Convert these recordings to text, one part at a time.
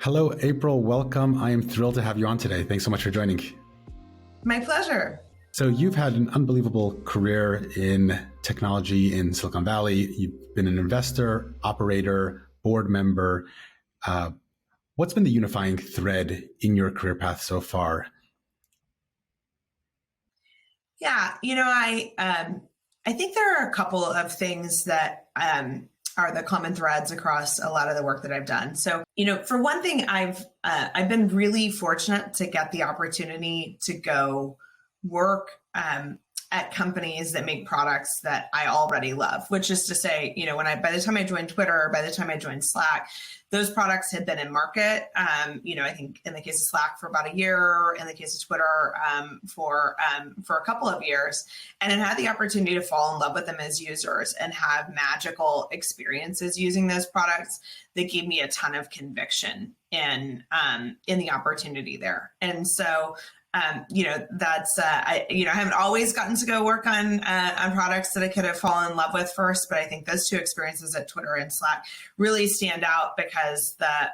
Hello, April. Welcome. I am thrilled to have you on today. Thanks so much for joining. My pleasure. So you've had an unbelievable career in technology in Silicon Valley. You've been an investor, operator, board member. What's been the unifying thread in your career path so far? Yeah, I think there are a couple of things that are the common threads across a lot of the work that I've done. So, for one thing, I've been really fortunate to get the opportunity to go work at companies that make products that I already love, which is to say, by the time I joined Twitter, by the time I joined Slack, those products had been in market. I think in the case of Slack for about a year, in the case of Twitter for a couple of years, and it had the opportunity to fall in love with them as users and have magical experiences using those products that gave me a ton of conviction in the opportunity there. And so I haven't always gotten to go work on products that I could have fallen in love with first, but I think those two experiences at Twitter and Slack really stand out because the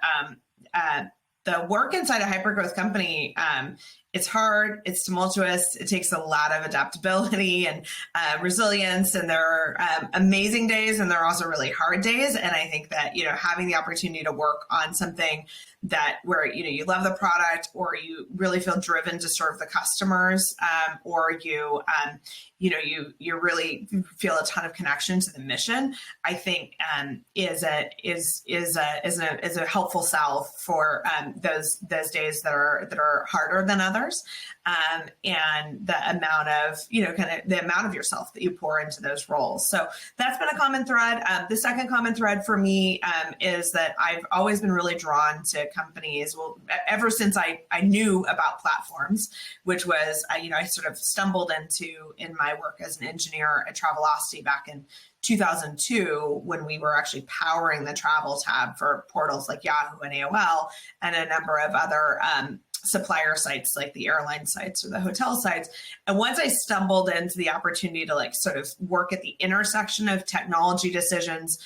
work inside a hypergrowth company, it's hard, it's tumultuous, it takes a lot of adaptability and resilience, and there are amazing days and there are also really hard days. And I think that, having the opportunity to work on something where you love the product, or you really feel driven to serve the customers, or you really feel a ton of connection to the mission, I think is a helpful salve for those days that are harder than others, and the amount of the amount of yourself that you pour into those roles. So that's been a common thread. The second common thread for me is that I've always been really drawn to companies. Well, ever since I knew about platforms, which was I sort of stumbled into in my work as an engineer at Travelocity back in 2002, when we were actually powering the travel tab for portals like Yahoo and AOL and a number of other supplier sites like the airline sites or the hotel sites. And once I stumbled into the opportunity to sort of work at the intersection of technology decisions,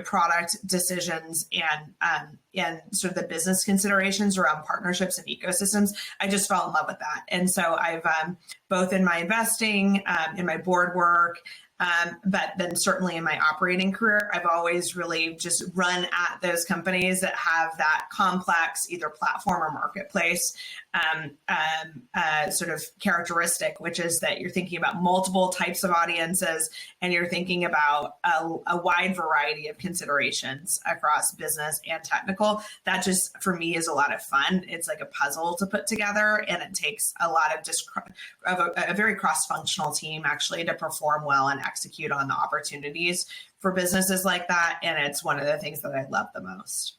product decisions, and sort of the business considerations around partnerships and ecosystems, I just fell in love with that. And so I've both in my investing, in my board work, but then certainly in my operating career, I've always really just run at those companies that have that complex, either platform or marketplace sort of characteristic, which is that you're thinking about multiple types of audiences and you're thinking about a wide variety of considerations across business and technical. That just, for me, is a lot of fun. It's like a puzzle to put together, and it takes a lot of a very cross-functional team actually to perform well and execute on the opportunities for businesses like that. And it's one of the things that I love the most.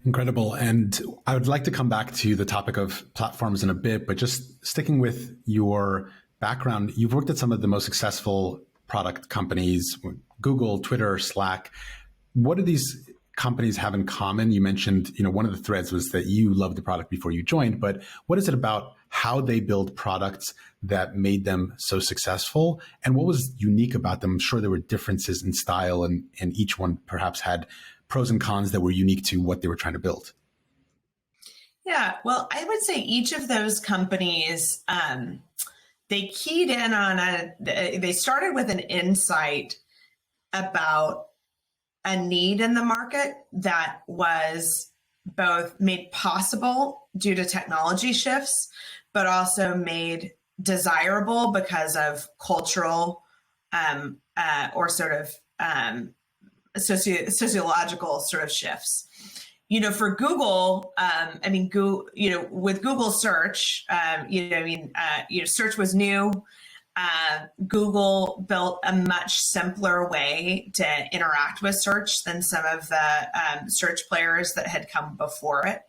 Incredible. And I would like to come back to the topic of platforms in a bit, but just sticking with your background, you've worked at some of the most successful product companies, Google, Twitter, Slack. What do these companies have in common? You mentioned, one of the threads was that you loved the product before you joined, but what is it about how they build products that made them so successful? And what was unique about them? I'm sure there were differences in style, and each one perhaps had pros and cons that were unique to what they were trying to build. Yeah, well, I would say each of those companies, they keyed in on they started with an insight about a need in the market that was both made possible due to technology shifts, but also made desirable because of cultural or sort of sociological sort of shifts. For Google, with Google search, search was new. Google built a much simpler way to interact with search than some of the search players that had come before it.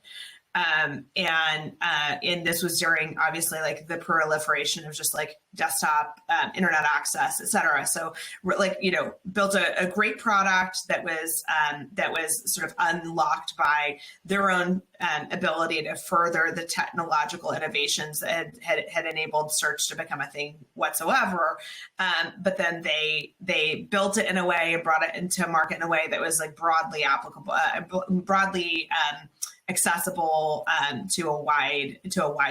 And this was during, obviously, the proliferation of just desktop internet access, et cetera. So built a great product that was sort of unlocked by their own ability to further the technological innovations that had enabled search to become a thing whatsoever. But then they built it in a way and brought it into market in a way that was broadly applicable, broadly accessible to a wide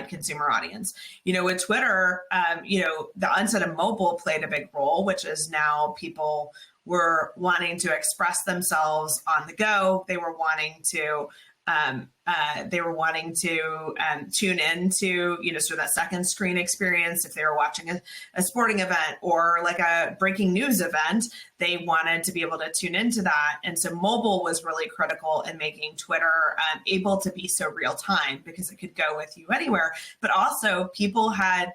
consumer audience. With Twitter, the onset of mobile played a big role, which is now people were wanting to express themselves on the go. They were wanting to tune into, sort of that second screen experience. If they were watching a sporting event or like a breaking news event, they wanted to be able to tune into that. And so mobile was really critical in making Twitter able to be so real time, because it could go with you anywhere. But also people had,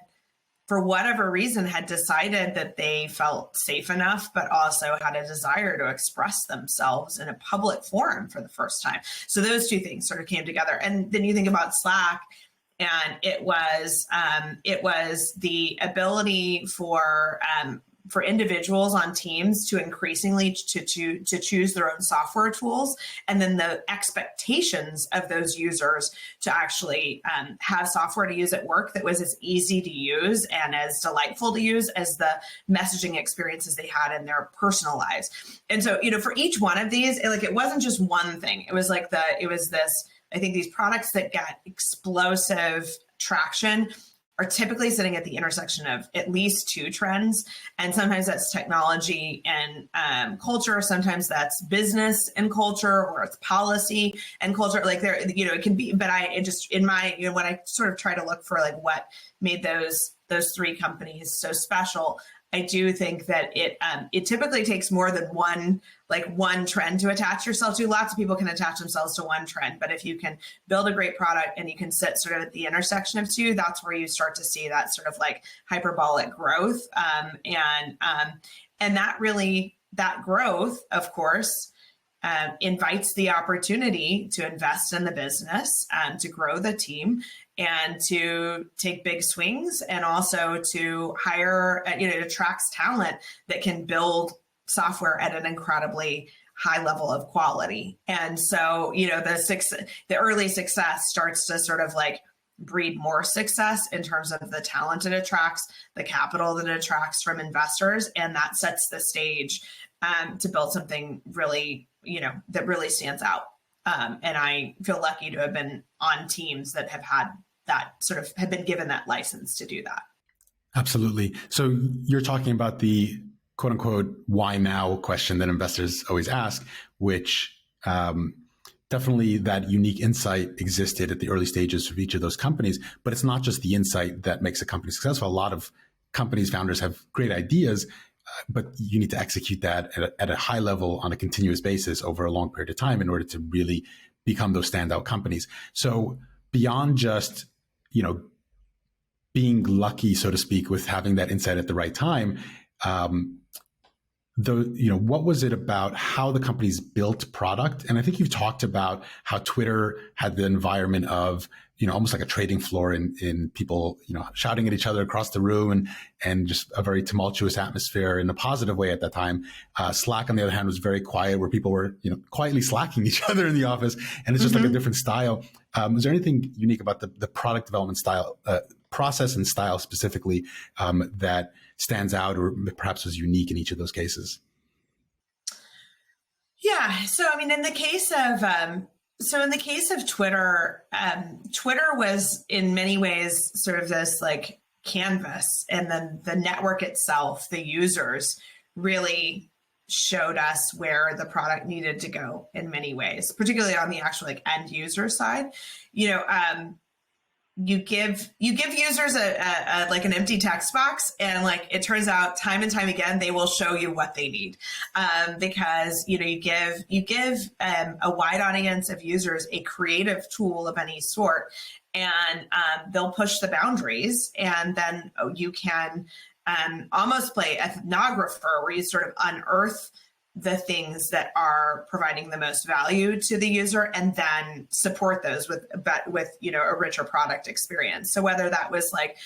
for whatever reason, had decided that they felt safe enough, but also had a desire to express themselves in a public forum for the first time. So those two things sort of came together. And then you think about Slack, and it was the ability for individuals on teams to increasingly to choose their own software tools, and then the expectations of those users to actually have software to use at work that was as easy to use and as delightful to use as the messaging experiences they had in their personal lives. And so, for each one of these, it wasn't just one thing. It was this, I think these products that get explosive traction are typically sitting at the intersection of at least two trends. And sometimes that's technology and culture. Sometimes that's business and culture, or it's policy and culture. Like it can be, but when I sort of try to look for like what made those three companies so special, I do think that it typically takes more than one trend to attach yourself to. Lots of people can attach themselves to one trend, but if you can build a great product and you can sit sort of at the intersection of two, that's where you start to see that sort of like hyperbolic growth. And that growth, of course, invites the opportunity to invest in the business, to grow the team, and to take big swings, and also to hire, it attracts talent that can build software at an incredibly high level of quality. And so, the early success starts to sort of like breed more success in terms of the talent it attracts, the capital that it attracts from investors, and that sets the stage to build something really, that really stands out. And I feel lucky to have been on teams that have had that have been given that license to do that. Absolutely. So you're talking about the quote unquote, why now question that investors always ask, which definitely that unique insight existed at the early stages of each of those companies. But it's not just the insight that makes a company successful. A lot of companies, founders have great ideas, but you need to execute that at a high level on a continuous basis over a long period of time in order to really become those standout companies. So beyond just, being lucky, so to speak, with having that insight at the right time, what was it about how the companies built product? And I think you've talked about how Twitter had the environment of, almost like a trading floor in people, shouting at each other across the room and just a very tumultuous atmosphere in a positive way at that time. Slack, on the other hand, was very quiet, where people were, quietly slacking each other in the office. And it's just like a different style. Is there anything unique about the product development style, process and style specifically, that stands out or perhaps was unique in each of those cases? Yeah. So, in the case of Twitter, Twitter was in many ways sort of this like canvas, and then the network itself, the users, really showed us where the product needed to go in many ways, particularly on the actual like end user side. You give users a like an empty text box, and like it turns out time and time again they will show you what they need, because you give a wide audience of users a creative tool of any sort, and they'll push the boundaries, and then you can almost play ethnographer, where you sort of unearth the things that are providing the most value to the user, and then support those with a richer product experience. So whether that was like,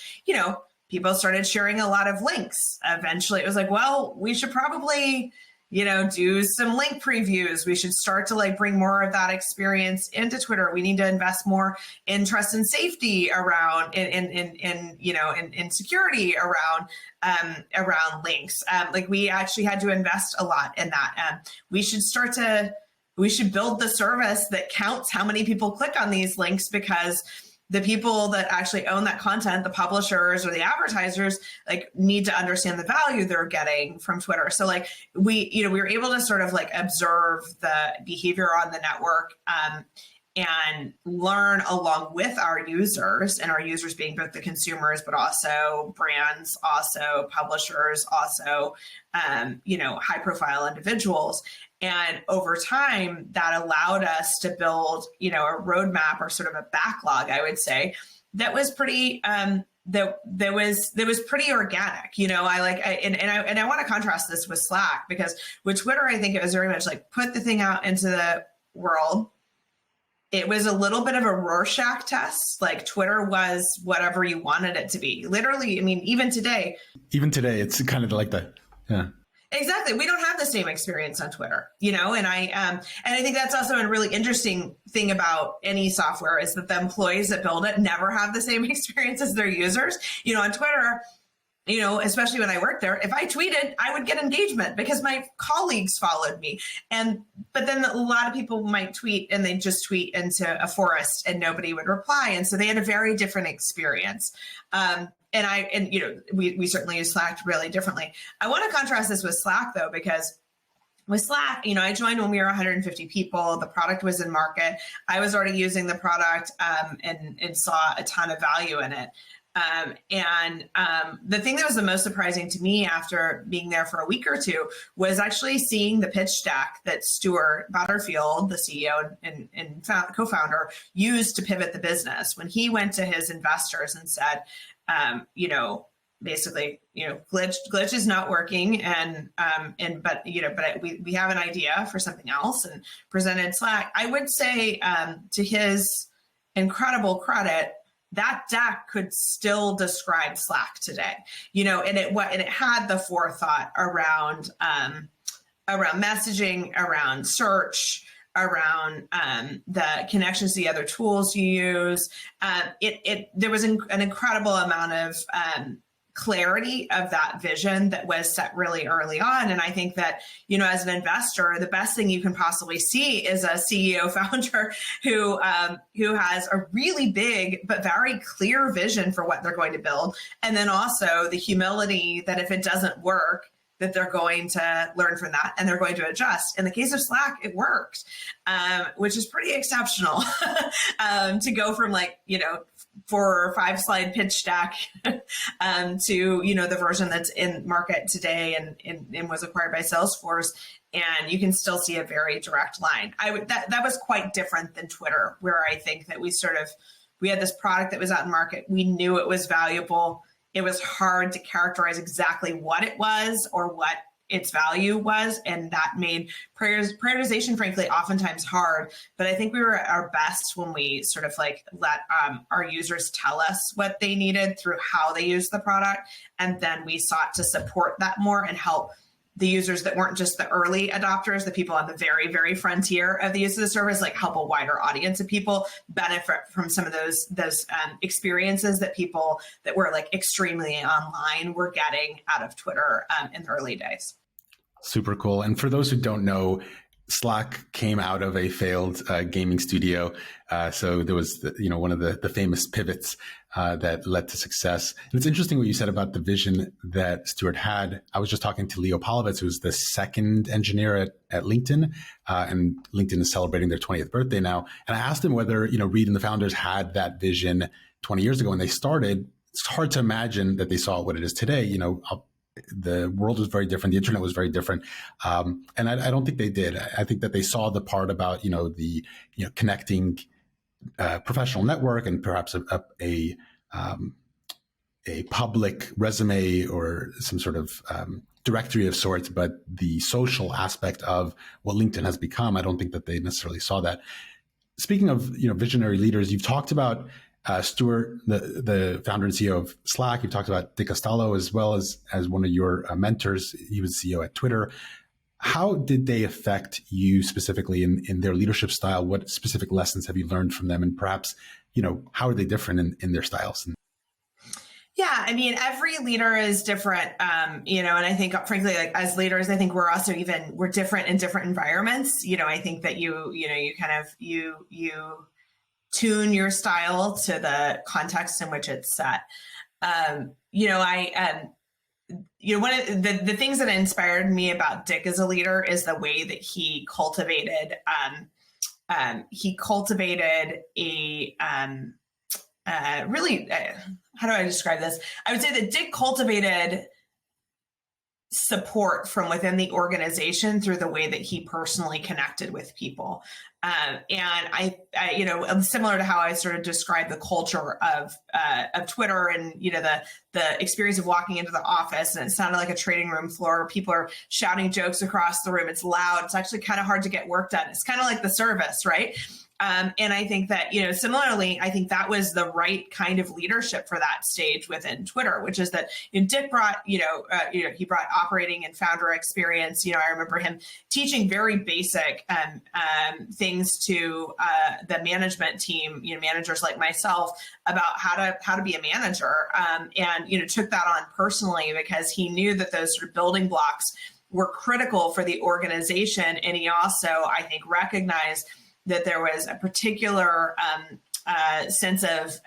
people started sharing a lot of links. Eventually it was like, well, we should probably, do some link previews. We should start to like bring more of that experience into Twitter. We need to invest more in trust and safety around in security around links. Like we actually had to invest a lot in that. We should start to we should build the service that counts how many people click on these links, because the people that actually own that content, the publishers or the advertisers, like need to understand the value they're getting from Twitter. So like we were able to sort of like observe the behavior on the network, and learn along with our users, and our users being both the consumers, but also brands, also publishers, also, high profile individuals. And over time, that allowed us to build, a roadmap, or sort of a backlog, I would say, that was pretty, that was pretty organic. I want to contrast this with Slack, because with Twitter, I think it was very much like put the thing out into the world. It was a little bit of a Rorschach test. Like Twitter was whatever you wanted it to be. Literally, I mean, even today, it's kind of like that. Yeah. Exactly. We don't have the same experience on Twitter, and I think that's also a really interesting thing about any software, is that the employees that build it never have the same experience as their users. On Twitter, especially when I worked there, if I tweeted, I would get engagement because my colleagues followed me. But then a lot of people might tweet and they just tweet into a forest and nobody would reply. And so they had a very different experience. We certainly use Slack really differently. I want to contrast this with Slack though, because with Slack, I joined when we were 150 people. The product was in market. I was already using the product and saw a ton of value in it. The thing that was the most surprising to me after being there for a week or two was actually seeing the pitch deck that Stewart Butterfield, the CEO and co-founder, used to pivot the business. When he went to his investors and said, basically, glitch is not working, but we have an idea for something else, and presented Slack. I would say, to his incredible credit, that deck could still describe Slack today, and it had the forethought around messaging, around search, around the connections to the other tools you use. There was an incredible amount of clarity of that vision that was set really early on. And I think that, as an investor, the best thing you can possibly see is a CEO founder who has a really big but very clear vision for what they're going to build. And then also the humility that if it doesn't work, that they're going to learn from that and they're going to adjust. In the case of Slack, it worked, which is pretty exceptional to go from 4 or 5 slide pitch deck to, the version that's in market today and was acquired by Salesforce. And you can still see a very direct line. That was quite different than Twitter, where I think that we had this product that was out in market. We knew it was valuable. It was hard to characterize exactly what it was or what its value was. And that made prioritization, frankly, oftentimes hard. But I think we were at our best when we sort of let our users tell us what they needed through how they used the product. And then we sought to support that more and help the users that weren't just the early adopters, the people on the very, very frontier of the use of the service, help a wider audience of people benefit from some of those experiences that people that were extremely online were getting out of Twitter in the early days. Super cool. And for those who don't know, Slack came out of a failed gaming studio. So there was, one of the famous pivots that led to success. And it's interesting what you said about the vision that Stewart had. I was just talking to Leo Polovitz, who's the second engineer at LinkedIn, and LinkedIn is celebrating their 20th birthday now. And I asked him whether, Reed and the founders had that vision 20 years ago when they started. It's hard to imagine that they saw what it is today. The world was very different. The internet was very different. And I don't think they did. I think that they saw the part about, the connecting professional network and perhaps a public resume or some sort of directory of sorts, but the social aspect of what LinkedIn has become, I don't think that they necessarily saw that. Speaking of, visionary leaders, you've talked about Stewart, the founder and CEO of Slack. You've talked about Costolo as well as one of your mentors. He was CEO at Twitter. How did they affect you specifically in their leadership style? What specific lessons have you learned from them? And perhaps, how are they different in their styles? Yeah, I mean, every leader is different, and I think, frankly, like as leaders, I think we're different in different environments. I think that you tune your style to the context in which it's set. One of the things that inspired me about Dick as a leader is the way that he cultivated how do I describe this? I would say that Dick cultivated support from within the organization through the way that he personally connected with people. And I, similar to how I sort of described the culture of Twitter and, the experience of walking into the office and it sounded like a trading room floor. People are shouting jokes across the room. It's loud. It's actually kind of hard to get work done. It's kind of like the service, right? And I think that, similarly, I think that was the right kind of leadership for that stage within Twitter, which is that Dick brought, he brought operating and founder experience. I remember him teaching very basic things to the management team, managers like myself, about how to be a manager, and took that on personally because he knew that those sort of building blocks were critical for the organization. And he also, I think, recognized that there was a particular sense of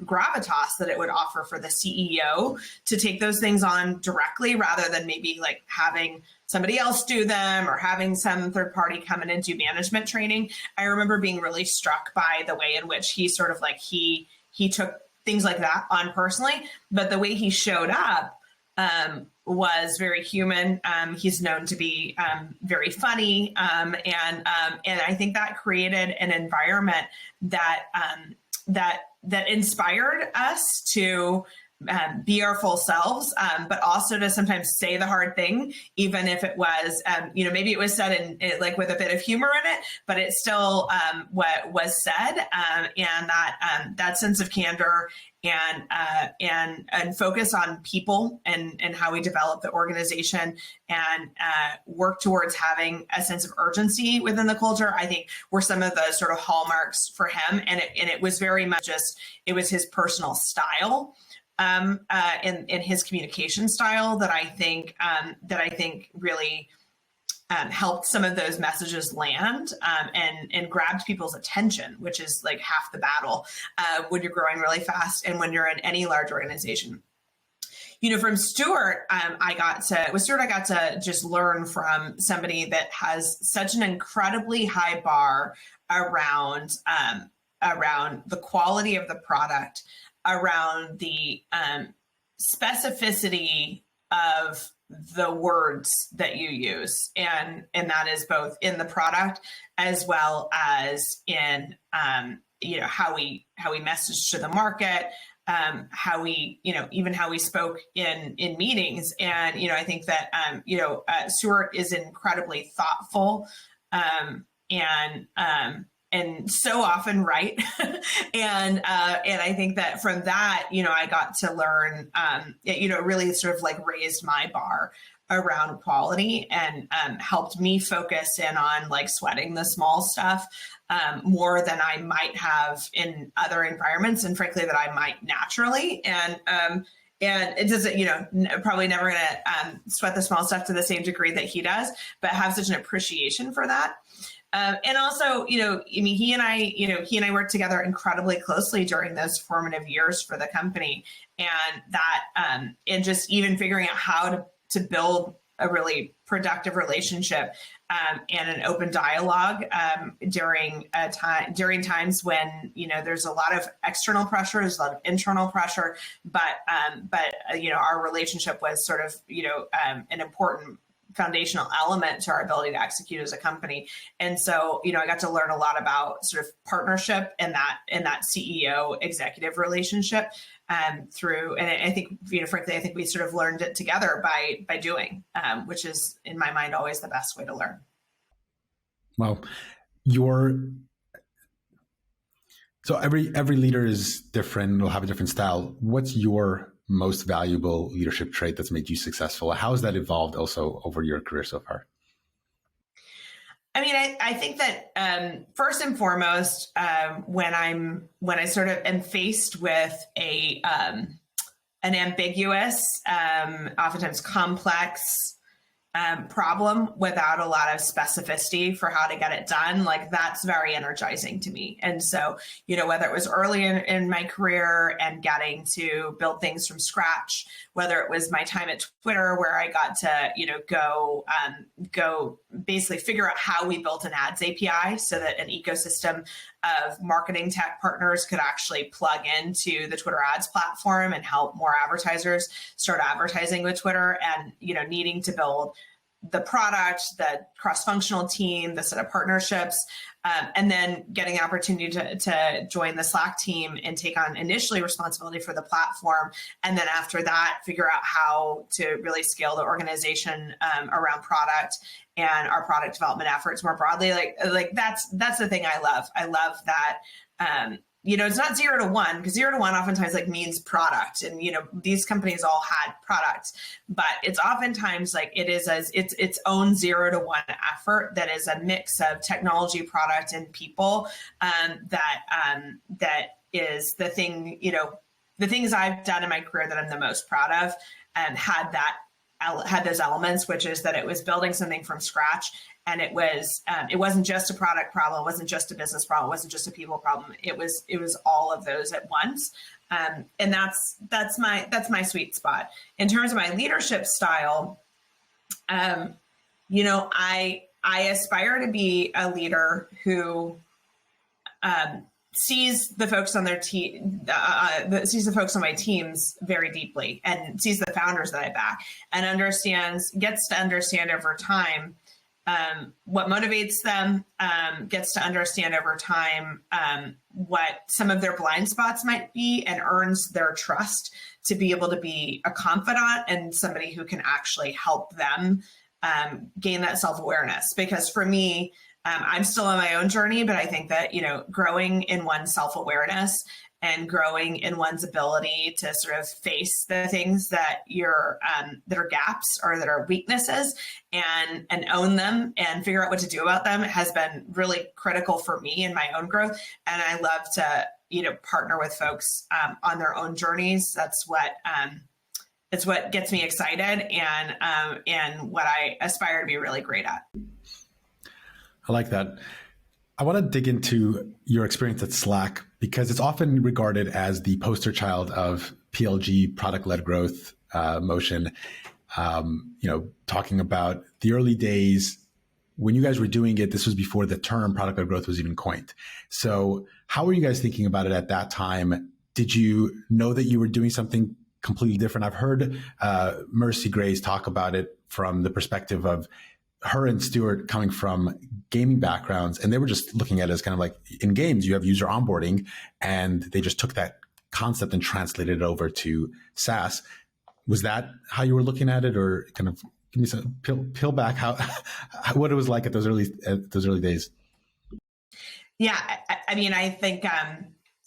gravitas that it would offer for the CEO to take those things on directly rather than maybe like having somebody else do them or having some third party come in and do management training. I remember being really struck by the way in which he sort of like he took things like that on personally, but the way he showed up was very human. He's known to be very funny, and I think that created an environment that inspired us to be our full selves, but also to sometimes say the hard thing, even if it was, maybe it was said in like with a bit of humor in it, but it's still what was said, and that sense of candor and focus on people and how we develop the organization and work towards having a sense of urgency within the culture, I think were some of the sort of hallmarks for him. And it was very much it was his personal style. In his communication style that I think really helped some of those messages land and grabbed people's attention, which is like half the battle when you're growing really fast and when you're in any large organization. From Stewart, I got to just learn from somebody that has such an incredibly high bar around the quality of the product, around the specificity of the words that you use. And that is both in the product as well as in, how we message to the market, how we, even how we spoke in meetings. And, I think that, Stewart is incredibly thoughtful, and so often right. and I think that from that, I got to learn, it really sort of like raised my bar around quality and helped me focus in on like sweating the small stuff more than I might have in other environments, and frankly that I might naturally. And it doesn't, probably never going to sweat the small stuff to the same degree that he does, but have such an appreciation for that. And also, he and I worked together incredibly closely during those formative years for the company, and that, and just even figuring out how to build a really productive relationship and an open dialogue during times when there's a lot of external pressure, there's a lot of internal pressure, but our relationship was sort of an important foundational element to our ability to execute as a company. And so, I got to learn a lot about sort of partnership and that CEO executive relationship through, and I think, frankly, I think we sort of learned it together by doing, which is in my mind, always the best way to learn. Well, so every leader is different, will have a different style. What's your most valuable leadership trait that's made you successful? How has that evolved also over your career so far? I mean, I think that first and foremost, when I sort of am faced with a an ambiguous, oftentimes complex problem without a lot of specificity for how to get it done, like that's very energizing to me. And so, whether it was early in my career and getting to build things from scratch, whether it was my time at Twitter where I got to, go basically figure out how we built an ads API so that an ecosystem of marketing tech partners could actually plug into the Twitter ads platform and help more advertisers start advertising with Twitter, and, needing to build the product, the cross-functional team, the set of partnerships, and then getting the opportunity to join the Slack team and take on initially responsibility for the platform. And then after that, figure out how to really scale the organization around product and our product development efforts more broadly. Like that's the thing I love. I love that, it's not 0 to 1, because 0 to 1 oftentimes means product, and these companies all had products, but it's oftentimes it's its own 0 to 1 effort that is a mix of technology, product, and people. That is the thing. The things I've done in my career that I'm the most proud of, had those elements, which is that it was building something from scratch. And it wasn't just a product problem. It wasn't just a business problem. It wasn't just a people problem. It was all of those at once. And that's my sweet spot. In terms of my leadership style, I aspire to be a leader who sees the folks on their team, sees the folks on my teams very deeply, and sees the founders that I back, and gets to understand over time what motivates them, gets to understand over time what some of their blind spots might be, and earns their trust to be able to be a confidant and somebody who can actually help them gain that self-awareness. Because for me, I'm still on my own journey, but I think that, growing in one's self-awareness and growing in one's ability to sort of face the things that that are gaps or that are weaknesses, and own them and figure out what to do about them, has been really critical for me in my own growth. And I love to, partner with folks on their own journeys. That's what it's what gets me excited, and what I aspire to be really great at. I like that. I want to dig into your experience at Slack, because it's often regarded as the poster child of PLG, product-led growth motion. Talking about the early days when you guys were doing it. This was before the term product-led growth was even coined. So how were you guys thinking about it at that time? Did you know that you were doing something completely different? I've heard Mercy Grace talk about it from the perspective of her and Stewart coming from gaming backgrounds, and they were just looking at it as kind of like, in games, you have user onboarding, and they just took that concept and translated it over to SaaS. Was that how you were looking at it, or kind of give me some peel back what it was like at those early days? Yeah, I think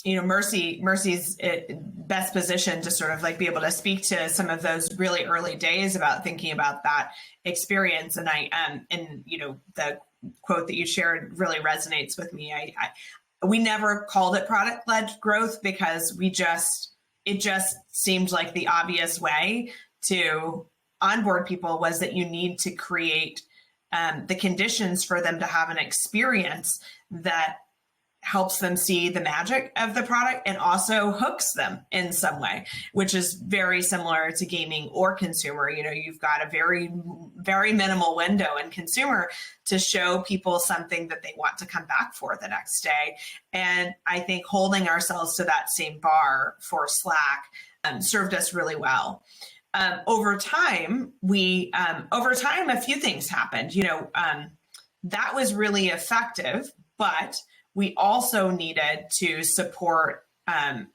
Mercy's best positioned to sort of be able to speak to some of those really early days about thinking about that experience. And the quote that you shared really resonates with me. We never called it product-led growth because it just seemed like the obvious way to onboard people was that you need to create the conditions for them to have an experience that helps them see the magic of the product and also hooks them in some way, which is very similar to gaming or consumer. You've got a very, very minimal window in consumer to show people something that they want to come back for the next day. And I think holding ourselves to that same bar for Slack served us really well. Over time, a few things happened. That was really effective, but we also needed to support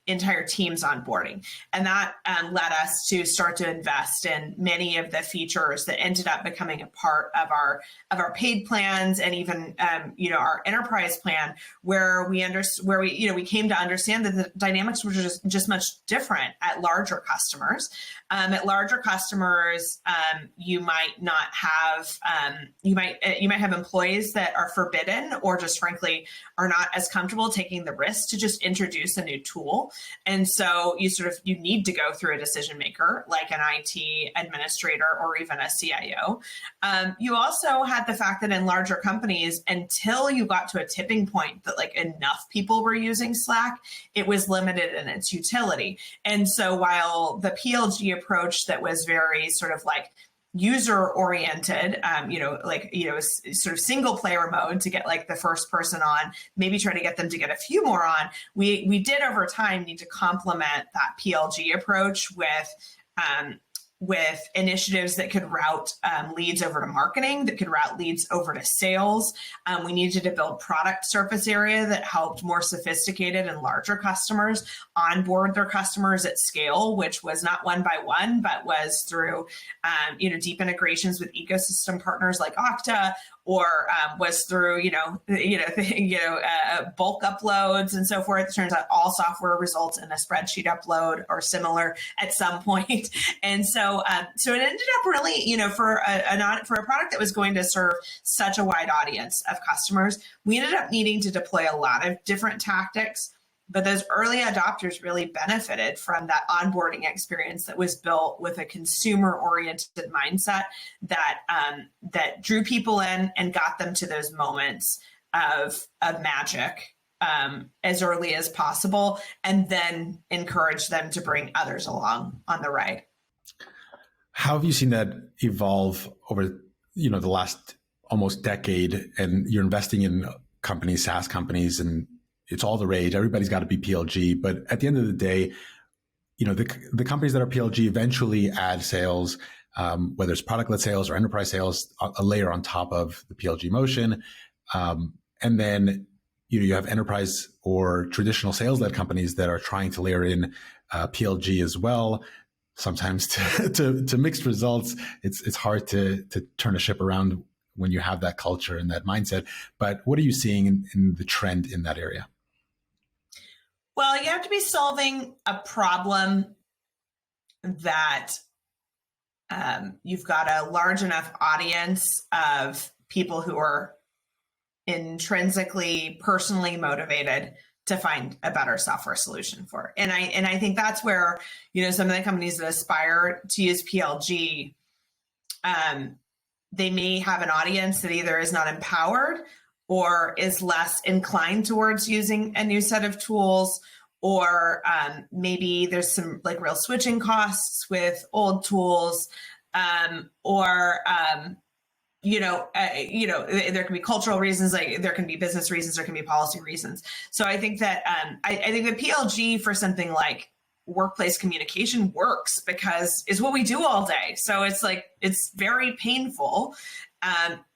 entire teams onboarding. And that led us to start to invest in many of the features that ended up becoming a part of our paid plans, and even our enterprise plan, where we came to understand that the dynamics were just much different at larger customers. At larger customers, you might not have you might have employees that are forbidden, or just frankly are not as comfortable taking the risk to just introduce a new new tool. And so you need to go through a decision maker like an IT administrator or even a CIO. You also had the fact that in larger companies, until you got to a tipping point that like enough people were using Slack, it was limited in its utility. And so while the PLG approach that was very sort of like user oriented, sort of single player mode to get like the first person on, maybe try to get them to get a few more on, we did over time need to complement that PLG approach with initiatives that could route leads over to marketing, that could route leads over to sales. We needed to build product surface area that helped more sophisticated and larger customers onboard their customers at scale, which was not one by one, but was through deep integrations with ecosystem partners like Okta, or was through bulk uploads and so forth. It turns out all software results in a spreadsheet upload or similar at some point. And so it ended up really, for a product that was going to serve such a wide audience of customers, we ended up needing to deploy a lot of different tactics. But those early adopters really benefited from that onboarding experience that was built with a consumer-oriented mindset that drew people in and got them to those moments of magic as early as possible, and then encourage them to bring others along on the ride. How have you seen that evolve over the last almost decade? And you're investing in companies, SaaS companies, and it's all the rage. Everybody's got to be PLG. But at the end of the day, the companies that are PLG eventually add sales, whether it's product-led sales or enterprise sales, a layer on top of the PLG motion. And then you have enterprise or traditional sales-led companies that are trying to layer in PLG as well. Sometimes to mixed results. It's hard to turn a ship around when you have that culture and that mindset. But what are you seeing in the trend in that area? Well, you have to be solving a problem that you've got a large enough audience of people who are intrinsically, personally motivated to find a better software solution for. And I think that's where, some of the companies that aspire to use PLG, they may have an audience that either is not empowered or is less inclined towards using a new set of tools, or maybe there's some like real switching costs with old tools, or there can be cultural reasons, like there can be business reasons, there can be policy reasons. So I think that I think the PLG for something like workplace communication works because it's what we do all day. So it's very painful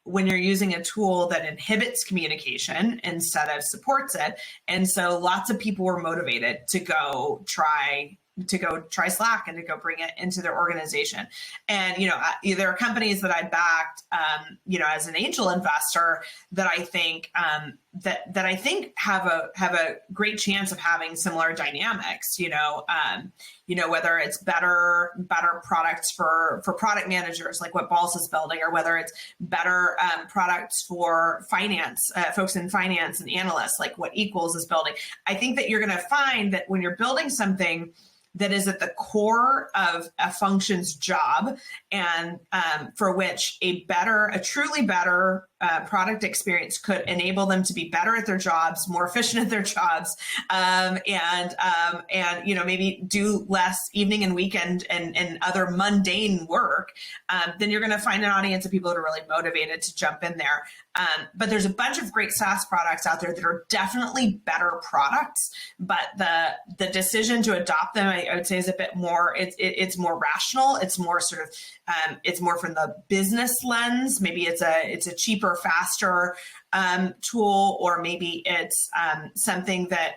when you're using a tool that inhibits communication instead of supports it. And so lots of people were motivated to go try Slack and to go bring it into their organization. And, there are companies that I backed, as an angel investor that I think, that I think have a great chance of having similar dynamics, whether it's better products for product managers, like what Balls is building, or whether it's better products for finance, folks in finance and analysts, like what Equals is building. I think that you're going to find that when you're building something that is at the core of a function's job, and for which a truly better product experience could enable them to be better at their jobs, more efficient at their jobs, and maybe do less evening and weekend and other mundane work, then you're going to find an audience of people that are really motivated to jump in there. But there's a bunch of great SaaS products out there that are definitely better products, but the decision to adopt them, I would say, is a bit more, it's more rational. It's more sort of, it's more from the business lens. Maybe it's a cheaper, faster tool, or maybe it's something that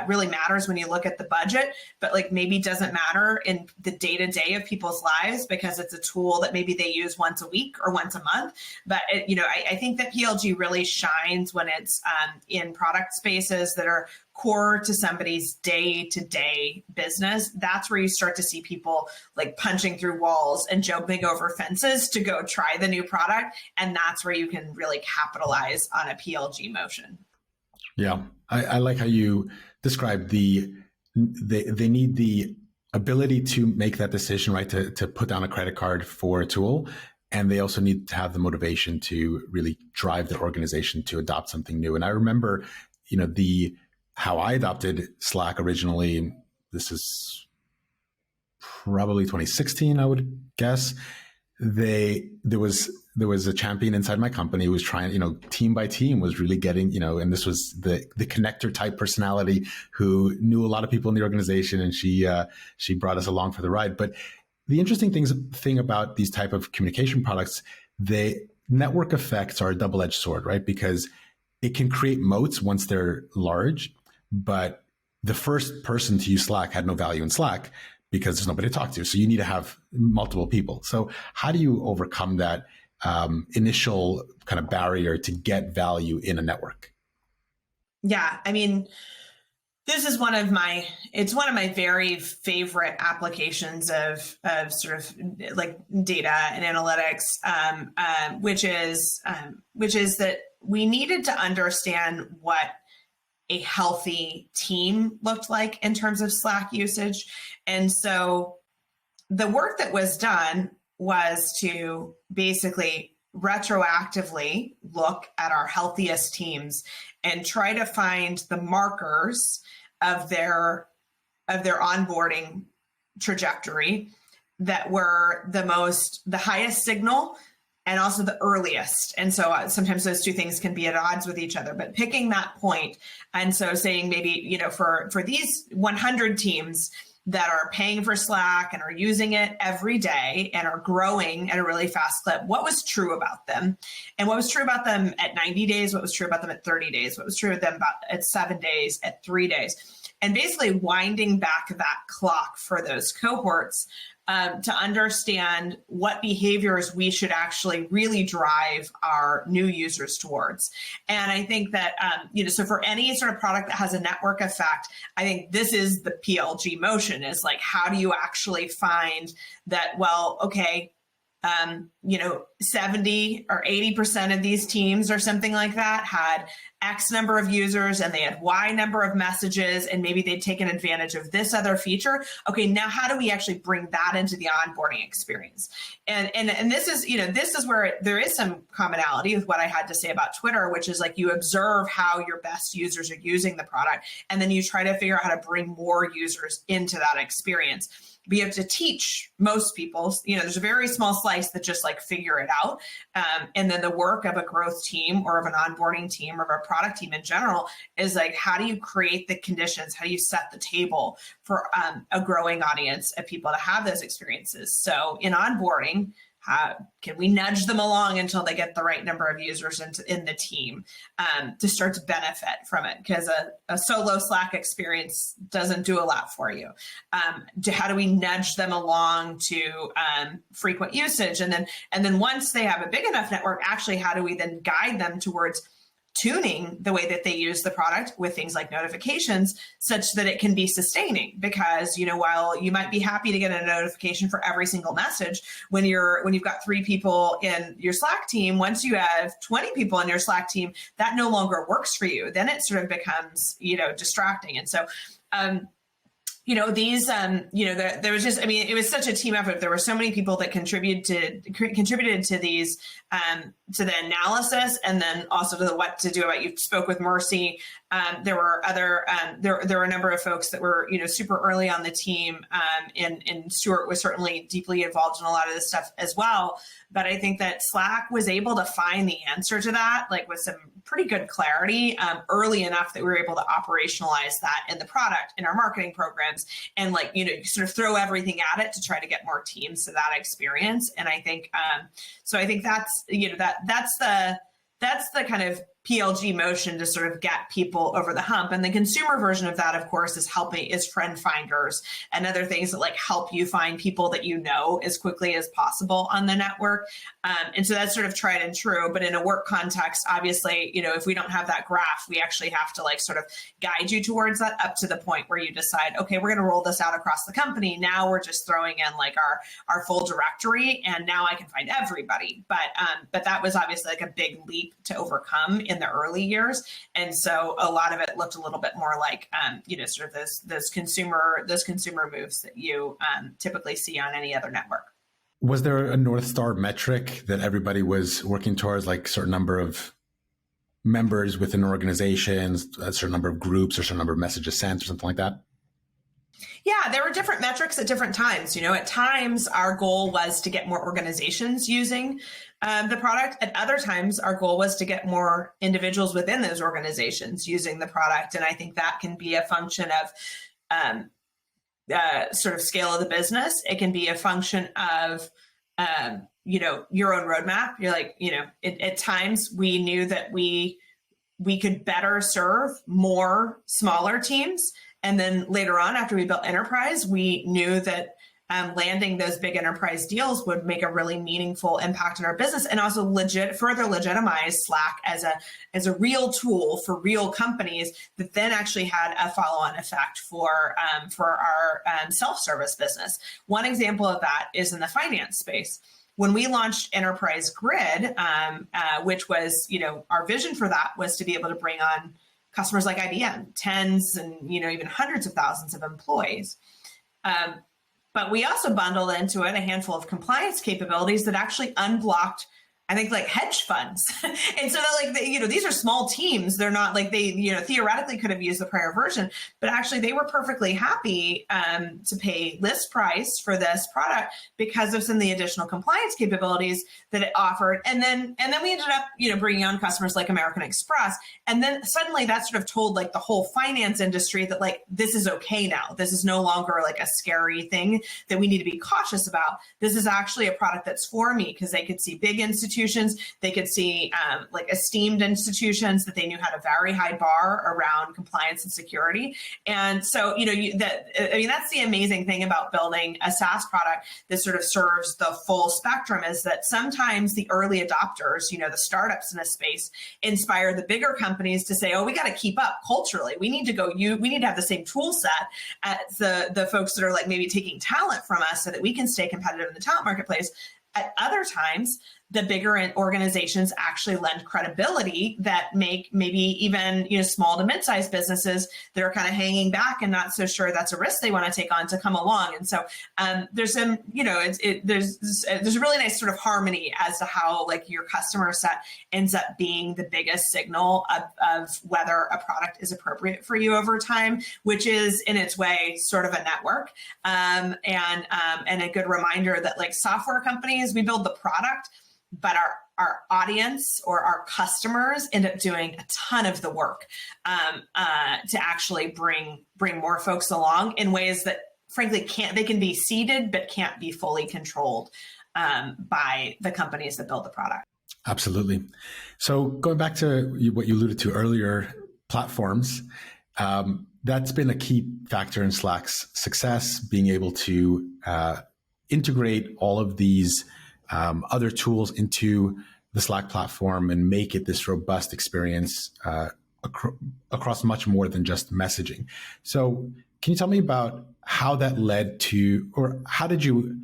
really matters when you look at the budget, but maybe doesn't matter in the day-to-day of people's lives because it's a tool that maybe they use once a week or once a month. But I think that PLG really shines when it's in product spaces that are core to somebody's day-to-day business. That's where you start to see people punching through walls and jumping over fences to go try the new product. And that's where you can really capitalize on a PLG motion. Yeah. I like how you describe the they need the ability to make that decision, right? To put down a credit card for a tool. And they also need to have the motivation to really drive their organization to adopt something new. And I remember, how I adopted Slack originally. This is probably 2016, I would guess. There was a champion inside my company who was trying, team by team was really getting, and this was the connector type personality who knew a lot of people in the organization, and she brought us along for the ride. But the interesting thing about these type of communication products, the network effects are a double-edged sword, right? Because it can create moats once they're large, but the first person to use Slack had no value in Slack because there's nobody to talk to. So you need to have multiple people. So how do you overcome that initial kind of barrier to get value in a network? Yeah, I mean, this is one of my very favorite applications of sort of like data and analytics, which is that we needed to understand what a healthy team looked like in terms of Slack usage. And so the work that was done was to basically retroactively look at our healthiest teams and try to find the markers of their onboarding trajectory that were the highest signal and also the earliest. And so sometimes those two things can be at odds with each other, but picking that point. And so saying maybe, for these 100 teams that are paying for Slack and are using it every day and are growing at a really fast clip, what was true about them? And what was true about them at 90 days? What was true about them at 30 days? What was true of them at 7 days, at 3 days? And basically winding back that clock for those cohorts to understand what behaviors we should actually really drive our new users towards. And I think that, so for any sort of product that has a network effect, I think this is the PLG motion, is like, how do you actually find that, well, okay, 70 or 80% of these teams or something like that had X number of users and they had Y number of messages, and maybe they'd taken advantage of this other feature. Okay, now how do we actually bring that into the onboarding experience? And this is, this is where there is some commonality with what I had to say about Twitter, which is like you observe how your best users are using the product, and then you try to figure out how to bring more users into that experience. We have to teach most people, there's a very small slice that just like figure it out. And then the work of a growth team or of an onboarding team or of a product team in general is like, how do you create the conditions? How do you set the table for a growing audience of people to have those experiences? So in onboarding, can we nudge them along until they get the right number of users in the team to start to benefit from it? Because a solo Slack experience doesn't do a lot for you. How do we nudge them along to frequent usage? And then once they have a big enough network, actually, how do we then guide them towards tuning the way that they use the product with things like notifications such that it can be sustaining? Because, while you might be happy to get a notification for every single message, when you've got 3 people in your Slack team, once you have 20 people in your Slack team, that no longer works for you. Then it sort of becomes, distracting. And so, there was just, it was such a team effort. There were so many people that contributed to these, to the analysis, and then also to the what to do about. You spoke with Mercy. There were other, there were a number of folks that were, super early on the team. And Stewart was certainly deeply involved in a lot of this stuff as well. But I think that Slack was able to find the answer to that, like with some pretty good clarity early enough that we were able to operationalize that in the product, in our marketing programs, and sort of throw everything at it to try to get more teams to that experience. And I think, so I think that's, that's the kind of PLG motion to sort of get people over the hump. And the consumer version of that, of course, is friend finders and other things that like help you find people that you know as quickly as possible on the network. And so that's sort of tried and true. But in a work context, obviously, if we don't have that graph, we actually have to like sort of guide you towards that up to the point where you decide, okay, we're going to roll this out across the company. Now we're just throwing in like our full directory, and now I can find everybody. But that was obviously like a big leap to overcome in the early years. And so a lot of it looked a little bit more like, sort of those consumer moves that you typically see on any other network. Was there a North Star metric that everybody was working towards, like a certain number of members within organizations, a certain number of groups, or a certain number of messages sent, or something like that? Yeah, there were different metrics at different times. At times our goal was to get more organizations using the product. At other times, our goal was to get more individuals within those organizations using the product. And I think that can be a function of sort of scale of the business. It can be a function of your own roadmap. You're like, at times we knew that we could better serve more smaller teams. And then later on, after we built enterprise, we knew that landing those big enterprise deals would make a really meaningful impact in our business, and also further legitimize Slack as a real tool for real companies that then actually had a follow-on effect for our self-service business. One example of that is in the finance space. When we launched Enterprise Grid, which was, our vision for that was to be able to bring on customers like IBM, tens and, even hundreds of thousands of employees. But we also bundled into it a handful of compliance capabilities that actually unblocked, I think, like hedge funds. And so these are small teams. They're not like they, theoretically could have used the prior version, but actually they were perfectly happy to pay list price for this product because of some of the additional compliance capabilities that it offered. And then we ended up, bringing on customers like American Express. And then suddenly that sort of told like the whole finance industry that like, this is okay now. This is no longer like a scary thing that we need to be cautious about. This is actually a product that's for me, because they could see big institutions. They could see like esteemed institutions that they knew had a very high bar around compliance and security. And so, that's the amazing thing about building a SaaS product that sort of serves the full spectrum, is that sometimes the early adopters, the startups in a space, inspire the bigger companies to say, oh, we got to keep up culturally. We need to have the same tool set as the folks that are like maybe taking talent from us so that we can stay competitive in the talent marketplace. At other times, the bigger organizations actually lend credibility that make maybe even small to mid-sized businesses that are kind of hanging back and not so sure that's a risk they want to take on to come along. And so there's some there's a really nice sort of harmony as to how like your customer set ends up being the biggest signal of whether a product is appropriate for you over time, which is in its way sort of a network and a good reminder that like software companies, we build the product, but our audience or our customers end up doing a ton of the work to actually bring more folks along in ways that frankly can be seeded but can't be fully controlled by the companies that build the product. Absolutely. So going back to what you alluded to earlier, platforms, that's been a key factor in Slack's success, being able to integrate all of these other tools into the Slack platform and make it this robust experience across much more than just messaging. So can you tell me about how that led to, or how did you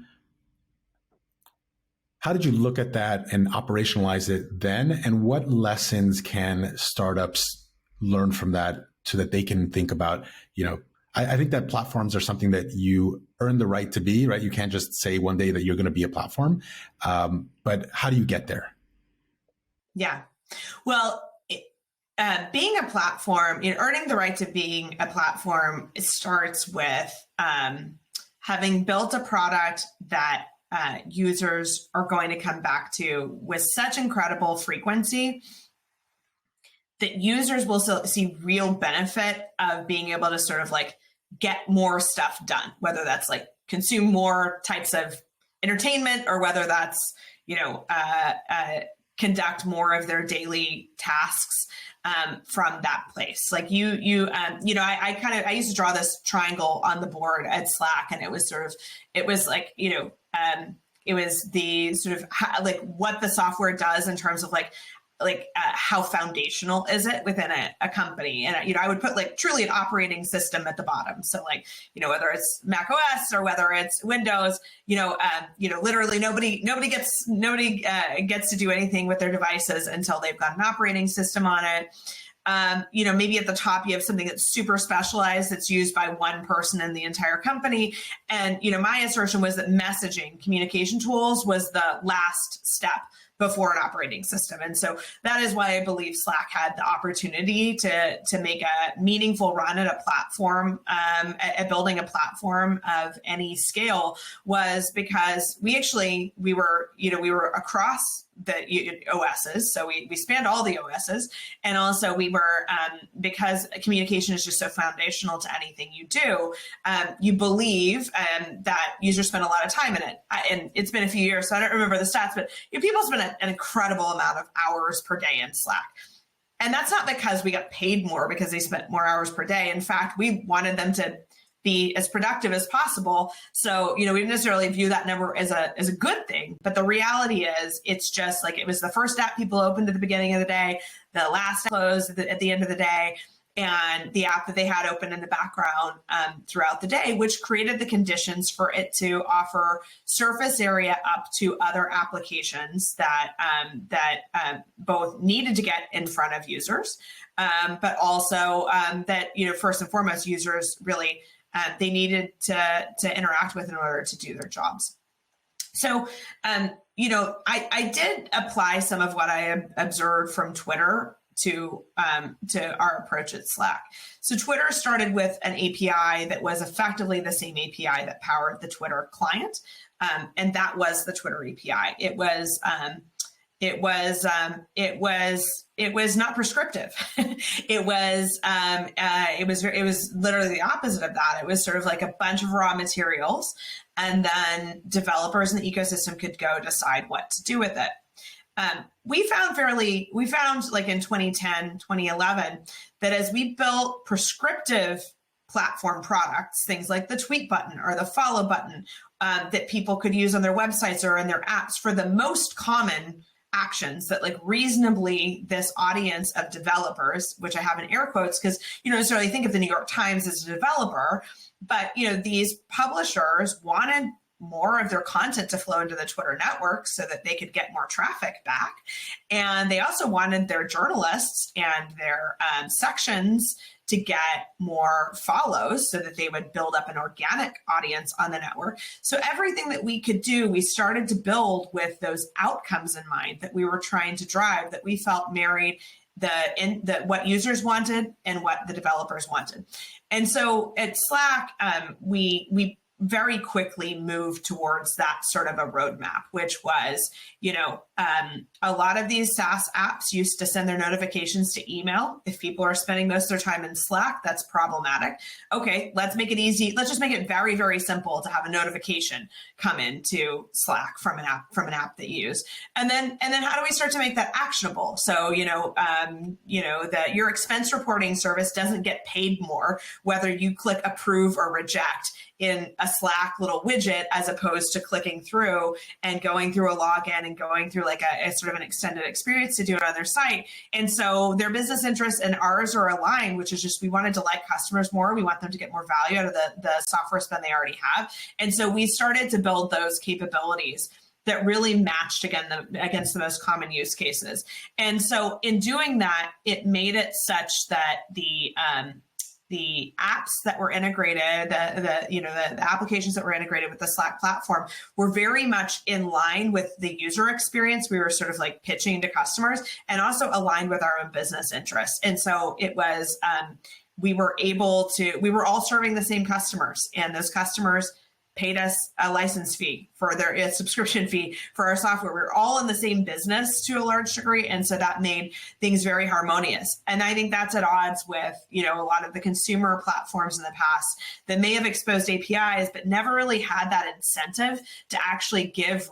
look at that and operationalize it then? And what lessons can startups learn from that so that they can think about, I think that platforms are something that you earn the right to be, right? You can't just say one day that you're going to be a platform. But how do you get there? Yeah. Well, being a platform, earning the right to being a platform, it starts with having built a product that users are going to come back to with such incredible frequency that users will see real benefit of being able to sort of like get more stuff done, whether that's like consume more types of entertainment or whether that's, conduct more of their daily tasks from that place. Like I used to draw this triangle on the board at Slack, and it was like, it was the sort of like what the software does in terms of like how foundational is it within a company? And, I would put like truly an operating system at the bottom. So like, whether it's Mac OS or whether it's Windows, literally nobody gets to do anything with their devices until they've got an operating system on it. Maybe at the top you have something that's super specialized that's used by one person in the entire company. And, my assertion was that messaging communication tools was the last step before an operating system. And so that is why I believe Slack had the opportunity to make a meaningful run at a platform, at building a platform of any scale, was because we were across the OSs. So we spanned all the OSs. And also we were, because communication is just so foundational to anything you do, you believe that users spend a lot of time in it. And it's been a few years, so I don't remember the stats, but people spend an incredible amount of hours per day in Slack. And that's not because we got paid more because they spent more hours per day. In fact, we wanted them to be as productive as possible. So, we didn't necessarily view that number as a good thing, but the reality is it's just like, it was the first app people opened at the beginning of the day, the last closed at the end of the day, and the app that they had open in the background throughout the day, which created the conditions for it to offer surface area up to other applications that both needed to get in front of users, but also that, first and foremost, users really they needed to interact with in order to do their jobs. So, I did apply some of what I observed from Twitter to our approach at Slack. So Twitter started with an API that was effectively the same API that powered the Twitter client, and that was the Twitter API. It was not prescriptive. It was literally the opposite of that. It was sort of like a bunch of raw materials, and then developers in the ecosystem could go decide what to do with it. We found like in 2010, 2011, that as we built prescriptive platform products, things like the tweet button or the follow button, that people could use on their websites or in their apps for the most common actions that like reasonably this audience of developers, which I have in air quotes because you don't necessarily think of the New York Times as a developer, but these publishers wanted more of their content to flow into the Twitter network so that they could get more traffic back. And they also wanted their journalists and their sections to get more follows so that they would build up an organic audience on the network. So everything that we could do, we started to build with those outcomes in mind that we were trying to drive, that we felt married what users wanted and what the developers wanted. And so at Slack, we very quickly moved towards that sort of a roadmap, which was, a lot of these SaaS apps used to send their notifications to email. If people are spending most of their time in Slack, that's problematic. Okay, let's make it easy. Let's just make it very, very simple to have a notification come into Slack from an app that you use. And then how do we start to make that actionable? So, that your expense reporting service doesn't get paid more, whether you click approve or reject in a Slack little widget, as opposed to clicking through and going through a login and going through like a sort of an extended experience to do it on their site. And so their business interests and ours are aligned, which is just, we want to delight customers more. We want them to get more value out of the software spend they already have. And so we started to build those capabilities that really matched against the most common use cases. And so in doing that, it made it such that the apps that were integrated, the applications that were integrated with the Slack platform were very much in line with the user experience we were sort of like pitching to customers, and also aligned with our own business interests. And so it was, we were all serving the same customers, and those customers paid us a license fee for a subscription fee for our software. We were all in the same business to a large degree. And so that made things very harmonious. And I think that's at odds with, a lot of the consumer platforms in the past that may have exposed APIs, but never really had that incentive to actually give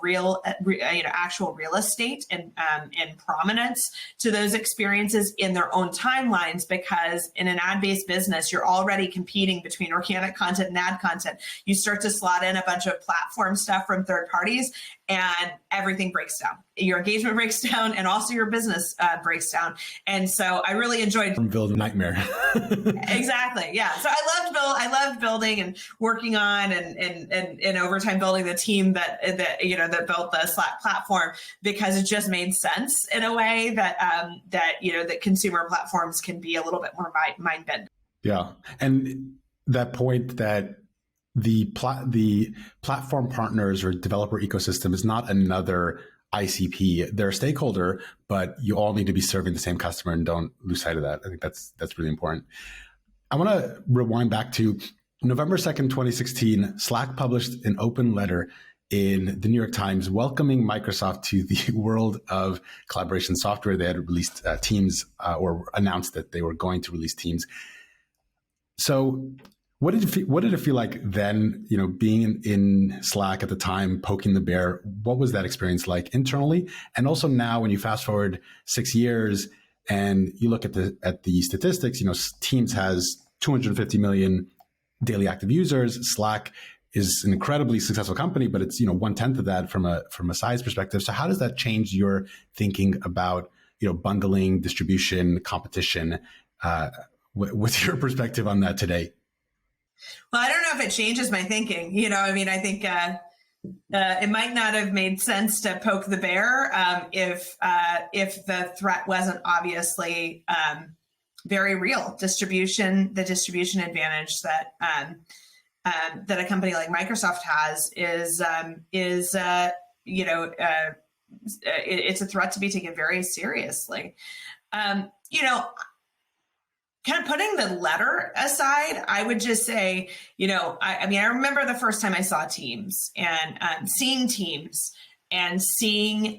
actual real estate and prominence to those experiences in their own timelines, because in an ad-based business, you're already competing between organic content and ad content. You start to slide slot in a bunch of platform stuff from third parties, and everything breaks down. Your engagement breaks down, and also your business breaks down. And so I really enjoyed build a nightmare. Exactly. Yeah. So I loved building and working on and over time building the team that built the Slack platform, because it just made sense in a way that that consumer platforms can be a little bit more mind bending. Yeah. And that point that the platform partners or developer ecosystem is not another ICP. They're a stakeholder, but you all need to be serving the same customer, and don't lose sight of that. I think that's really important. I want to rewind back to November 2nd, 2016. Slack published an open letter in the New York Times welcoming Microsoft to the world of collaboration software. They had released Teams or announced that they were going to release Teams. So what did it feel like then, being in Slack at the time, poking the bear? What was that experience like internally? And also now, when you fast forward 6 years and you look at the statistics, Teams has 250 million daily active users. Slack is an incredibly successful company, but it's 1/10 of that from a size perspective. So how does that change your thinking about bundling, distribution, competition? What's your perspective on that today? Well, I don't know if it changes my thinking. I think it might not have made sense to poke the bear if the threat wasn't obviously very real. The distribution advantage that that a company like Microsoft has is it's a threat to be taken very seriously. Kind of putting the letter aside, I would just say, I remember the first time I saw Teams and seeing Teams and seeing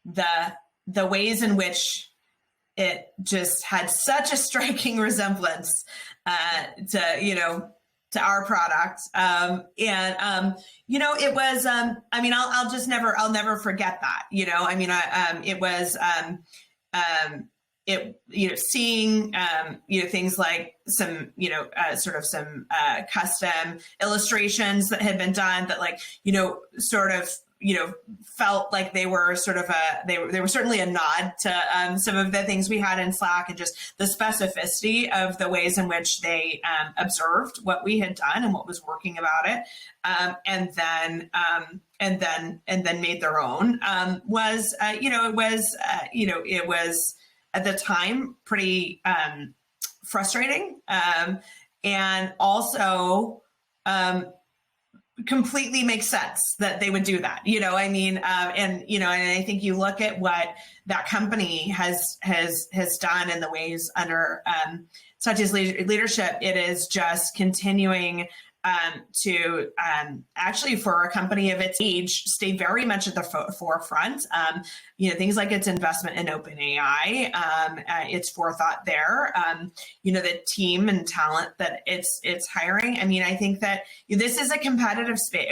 the ways in which it just had such a striking resemblance to our product. It was, I'll never forget that, it was, seeing, things like some, some custom illustrations that had been done that felt like they were they were certainly a nod to some of the things we had in Slack, and just the specificity of the ways in which they observed what we had done and what was working about it, and then made their own. It was at the time pretty frustrating, and also completely makes sense that they would do that, and I think you look at what that company has done in the ways under Satya's leadership, it is just continuing to actually, for a company of its age, stay very much at the forefront. Things like its investment in OpenAI, its forethought there, the team and talent that it's hiring. I think that this is a competitive space.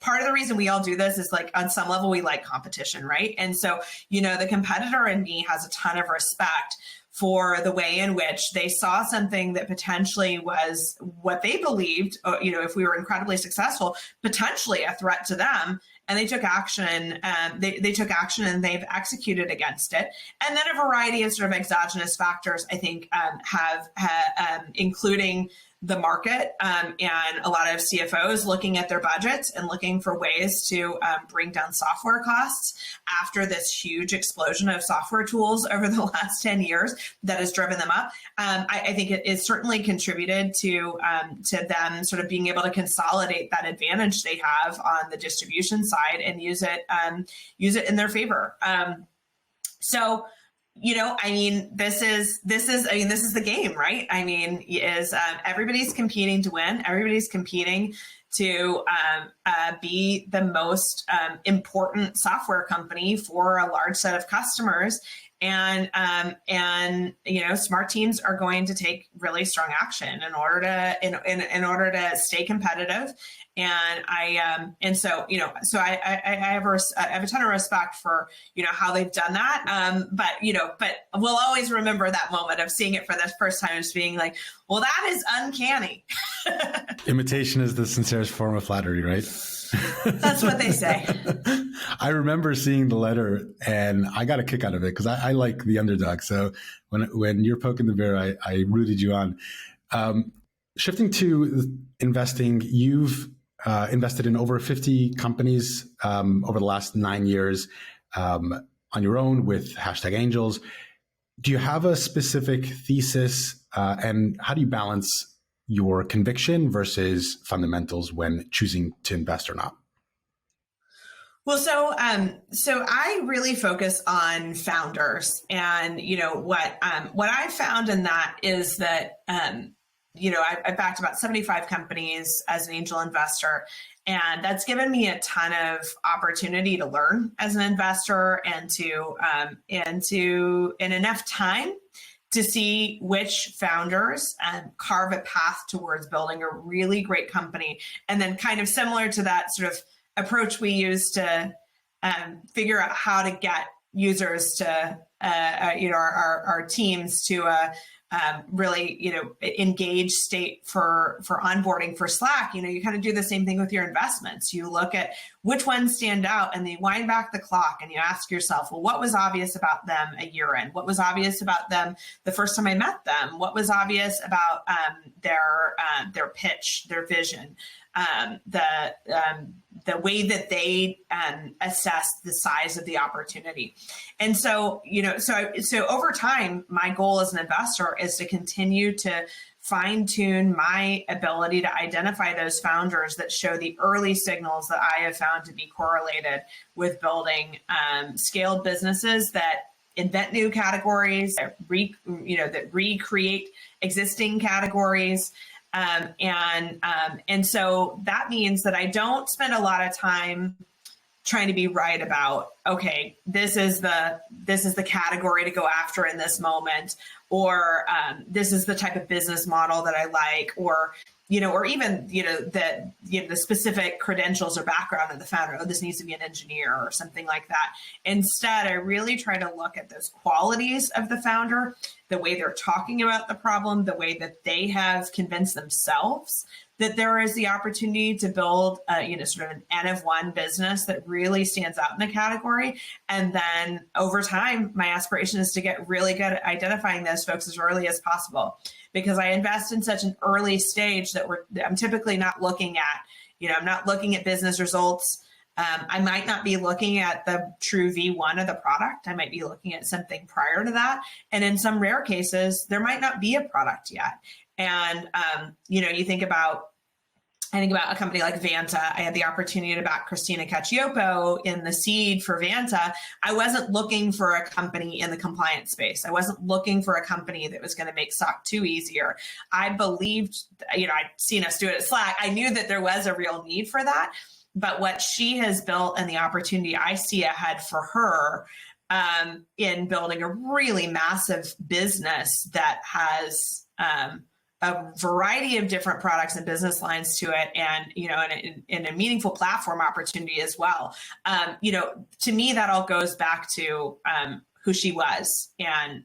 Part of the reason we all do this is on some level we like competition, right? And so, the competitor in me has a ton of respect for the way in which they saw something that potentially was what they believed, if we were incredibly successful, potentially a threat to them. And they took action. They took action, and they've executed against it. And then a variety of sort of exogenous factors, I think, have including the market and a lot of CFOs looking at their budgets and looking for ways to bring down software costs after this huge explosion of software tools over the last 10 years that has driven them up. I think it is certainly contributed to them sort of being able to consolidate that advantage they have on the distribution side and use it in their favor. This is the game, right? Everybody's competing to win. Everybody's competing to be the most important software company for a large set of customers. and smart teams are going to take really strong action in order to stay competitive. And I have a ton of respect for how they've done that. But we'll always remember that moment of seeing it for the first time as being like, well, that is uncanny. Imitation is the sincerest form of flattery, right? That's what they say. I remember seeing the letter and I got a kick out of it because I like the underdog. So when you're poking the bear, I rooted you on. Shifting to investing, you've invested in over 50 companies over the last 9 years on your own with #Angels. Do you have a specific thesis and how do you balance your conviction versus fundamentals when choosing to invest or not? Well, so I really focus on founders, and what I found in that is that I backed about 75 companies as an angel investor, and that's given me a ton of opportunity to learn as an investor and enough time to see which founders carve a path towards building a really great company. And then kind of similar to that sort of approach we use to figure out how to get users to, our teams to really, engage state for onboarding for Slack. You kind of do the same thing with your investments. You look at which ones stand out and you wind back the clock and you ask yourself, well, what was obvious about them a year in? What was obvious about them the first time I met them? What was obvious about their pitch, their vision, the way that they assess the size of the opportunity. And so, so over time, my goal as an investor is to continue to fine tune my ability to identify those founders that show the early signals that I have found to be correlated with building scaled businesses that invent new categories, that recreate existing categories. And so that means that I don't spend a lot of time trying to be right about, okay, this is the category to go after in this moment, or this is the type of business model that I like, or even the specific credentials or background of the founder. Oh, this needs to be an engineer or something like that. Instead, I really try to look at those qualities of the founder, the way they're talking about the problem, the way that they have convinced themselves that there is the opportunity to build, sort of an N of one business that really stands out in the category. And then over time, my aspiration is to get really good at identifying those folks as early as possible, because I invest in such an early stage that I'm typically not looking at, I'm not looking at business results. I might not be looking at the true V1 of the product. I might be looking at something prior to that. And in some rare cases, there might not be a product yet. And, I think about a company like Vanta. I had the opportunity to back Christina Cacioppo in the seed for Vanta. I wasn't looking for a company in the compliance space. I wasn't looking for a company that was going to make SOC 2 easier. I believed, I'd seen us do it at Slack. I knew that there was a real need for that. But what she has built and the opportunity I see ahead for her in building a really massive business that has a variety of different products and business lines to it, and in a meaningful platform opportunity as well. To me, that all goes back to who she was, and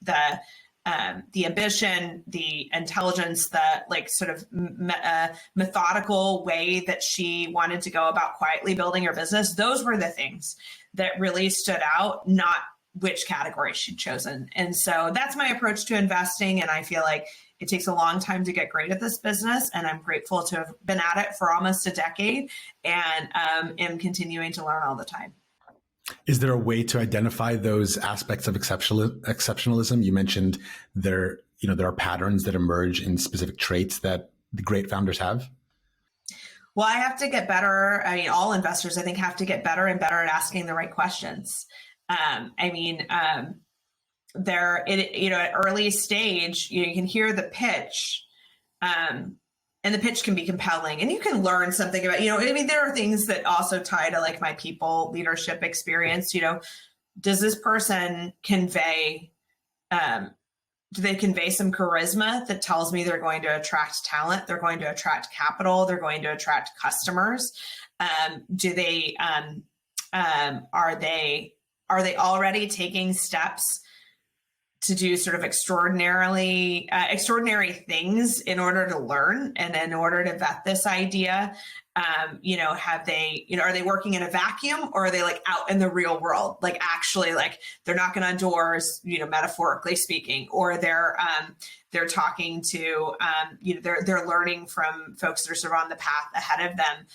the ambition, the intelligence, the methodical way that she wanted to go about quietly building her business. Those were the things that really stood out, not which category she'd chosen. And so that's my approach to investing. And I feel like it takes a long time to get great at this business. And I'm grateful to have been at it for almost a decade, and am continuing to learn all the time. Is there a way to identify those aspects of exceptionalism? You mentioned there are patterns that emerge in specific traits that the great founders have. Well, I have to get better. I mean, all investors, I think, have to get better and better at asking the right questions. At early stage, you can hear the pitch, and the pitch can be compelling, and you can learn something about, there are things that also tie to like my people leadership experience. does this person convey, do they convey some charisma that tells me they're going to attract talent, they're going to attract capital, they're going to attract customers? Do they, are they already taking steps to do sort of extraordinary things in order to learn and in order to vet this idea? Have they, are they working in a vacuum, or are they like out in the real world? Like actually, like they're knocking on doors, metaphorically speaking, or they're talking to, they're learning from folks that are sort of on the path ahead of them.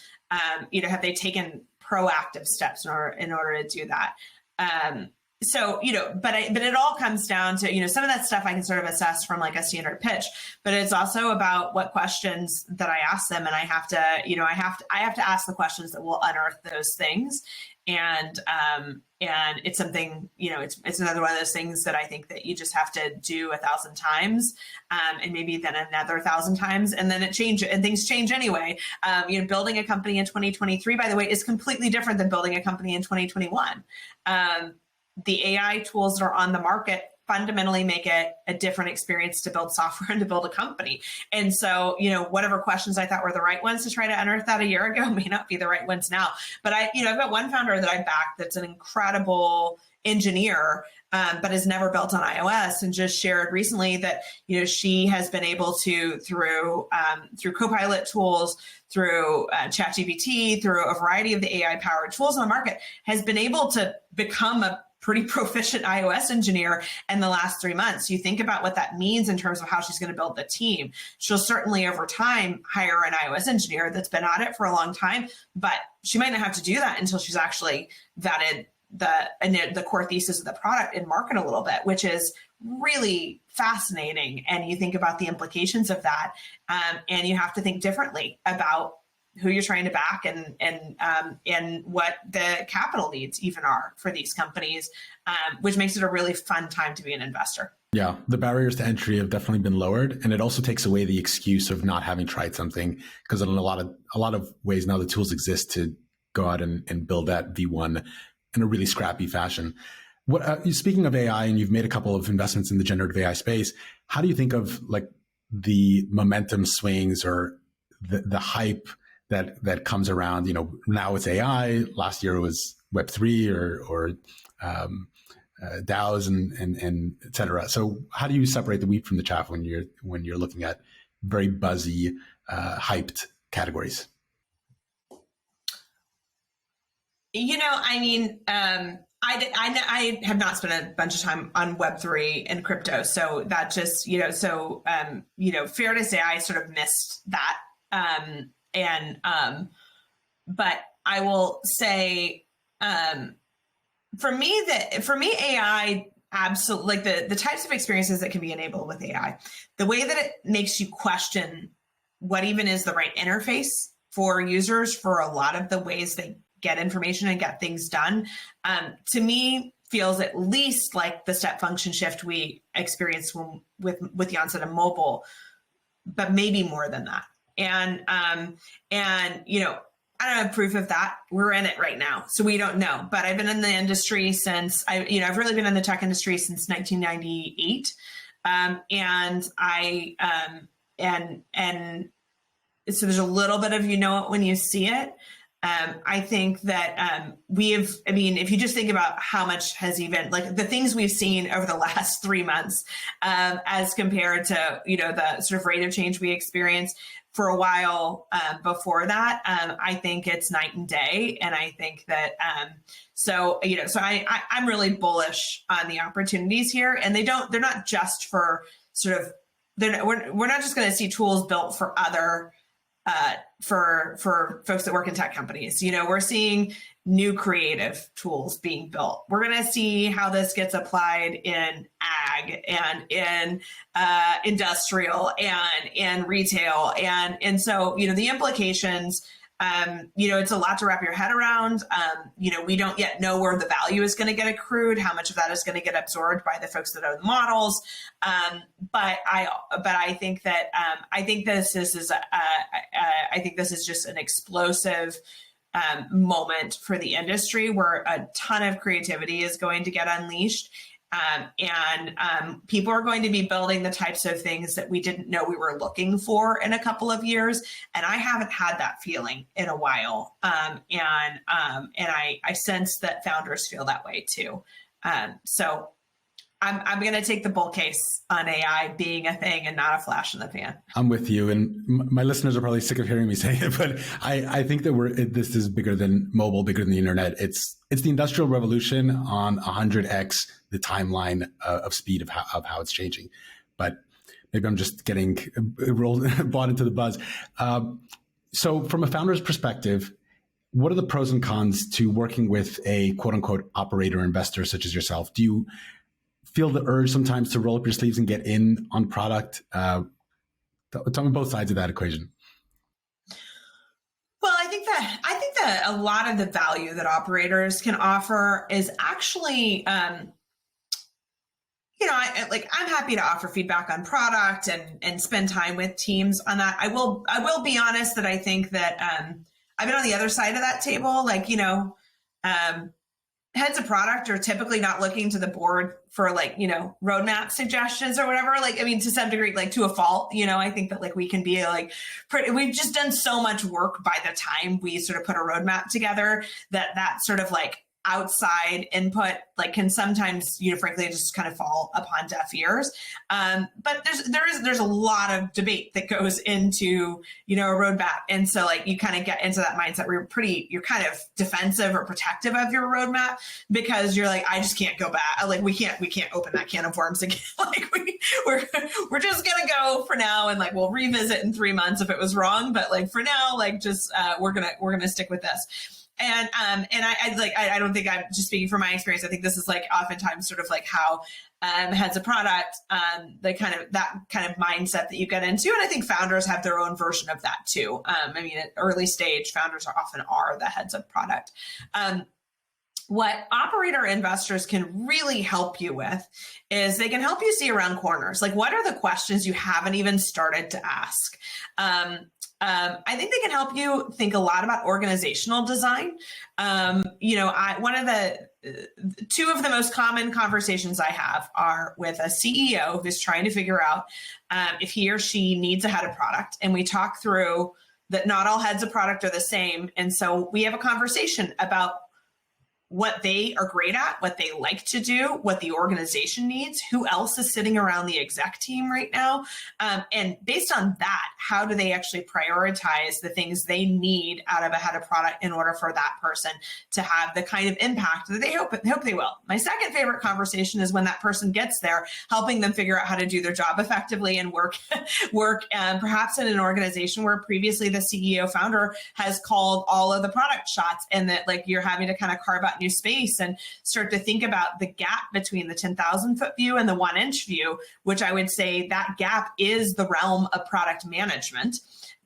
Have they taken proactive steps in order to do that? So, but it all comes down to, some of that stuff I can sort of assess from like a standard pitch, but it's also about what questions that I ask them. And I have to, I have to ask the questions that will unearth those things. And it's something, it's another one of those things that I think that you just have to do 1,000 times, and maybe then another 1,000 times, and then things change anyway. Building a company in 2023, by the way, is completely different than building a company in 2021. The AI tools that are on the market fundamentally make it a different experience to build software and to build a company. And so, whatever questions I thought were the right ones to try to unearth that a year ago may not be the right ones now. But I've got one founder that I backed that's an incredible engineer, but has never built on iOS, and just shared recently that, she has been able to, through Copilot tools, through ChatGPT, through a variety of the AI powered tools on the market, has been able to become a pretty proficient iOS engineer in the last 3 months. You think about what that means in terms of how she's going to build the team. She'll certainly over time hire an iOS engineer that's been at it for a long time, but she might not have to do that until she's actually vetted the core thesis of the product and market a little bit, which is really fascinating. And you think about the implications of that, and you have to think differently about who you're trying to back and what the capital needs even are for these companies, which makes it a really fun time to be an investor. Yeah, the barriers to entry have definitely been lowered, and it also takes away the excuse of not having tried something, because in a lot of ways now the tools exist to go out and build that V1 in a really scrappy fashion. Speaking of AI, and you've made a couple of investments in the generative AI space, how do you think of like the momentum swings or the hype that comes around? Now it's AI. Last year it was Web3 or DAOs and et cetera. So how do you separate the wheat from the chaff when you're looking at very buzzy, hyped categories? I have not spent a bunch of time on Web3 and crypto, so that just fair to say I sort of missed that. But I will say, for me, AI absolutely, like the types of experiences that can be enabled with AI, the way that it makes you question what even is the right interface for users for a lot of the ways they get information and get things done, to me feels at least like the step function shift we experienced with the onset of mobile, but maybe more than that. And I don't have proof of that. We're in it right now, so we don't know. But I've been in the industry since I've really been in the tech industry since 1998, and so there's a little bit of it when you see it. I think that if you just think about how much has even, like the things we've seen over the last 3 months, as compared to, the sort of rate of change we experienced for a while before that, I think it's night and day. And I think that, I'm really bullish on the opportunities here, and they're not just for we're not just going to see tools built for other for folks that work in tech companies. We're seeing new creative tools being built. We're going to see how this gets applied in ag and in industrial and in retail. And so, the implications, it's a lot to wrap your head around. We don't yet know where the value is going to get accrued, how much of that is going to get absorbed by the folks that own the models. But I think that I think this is just an explosive moment for the industry where a ton of creativity is going to get unleashed. People are going to be building the types of things that we didn't know we were looking for in a couple of years. And I haven't had that feeling in a while. And I sense that founders feel that way too. So I'm going to take the bull case on AI being a thing and not a flash in the pan. I'm with you. And my listeners are probably sick of hearing me say it, but I think that this is bigger than mobile, bigger than the internet. It's the industrial revolution on 100x the timeline of speed of how it's changing. But maybe I'm just getting bought into the buzz. So from a founder's perspective, what are the pros and cons to working with a quote unquote operator investor such as yourself? Do you feel the urge sometimes to roll up your sleeves and get in on product? Tell me both sides of that equation. Well, I think that a lot of the value that operators can offer is actually, I'm happy to offer feedback on product and spend time with teams on that. I will be honest that I think that I've been on the other side of that table. Heads of product are typically not looking to the board for roadmap suggestions or whatever. To some degree, to a fault, I think that we can be we've just done so much work by the time we sort of put a roadmap together that sort of outside input can sometimes frankly just kind of fall upon deaf ears. But there's a lot of debate that goes into a roadmap, and so you kind of get into that mindset where you're kind of defensive or protective of your roadmap because you're I just can't go back. We can't open that can of worms again. We're just gonna go for now, and we'll revisit in 3 months if it was wrong. But for now, we're gonna stick with this. And I don't think I'm just speaking from my experience. I think this is oftentimes sort of how heads of product, that kind of mindset that you get into. And I think founders have their own version of that too. At early stage, founders often are the heads of product. What operator investors can really help you with is they can help you see around corners. What are the questions you haven't even started to ask? I think they can help you think a lot about organizational design. One of the two of the most common conversations I have are with a CEO who's trying to figure out if he or she needs a head of product. And we talk through that not all heads of product are the same. And so we have a conversation about what they are great at, what they like to do, what the organization needs, who else is sitting around the exec team right now. And based on that, how do they actually prioritize the things they need out of a head of product in order for that person to have the kind of impact that they hope they will. My second favorite conversation is when that person gets there, helping them figure out how to do their job effectively and work perhaps in an organization where previously the CEO founder has called all of the product shots, and that you're having to kind of carve out new space and start to think about the gap between the 10,000 foot view and the 1 inch view, which I would say that gap is the realm of product management,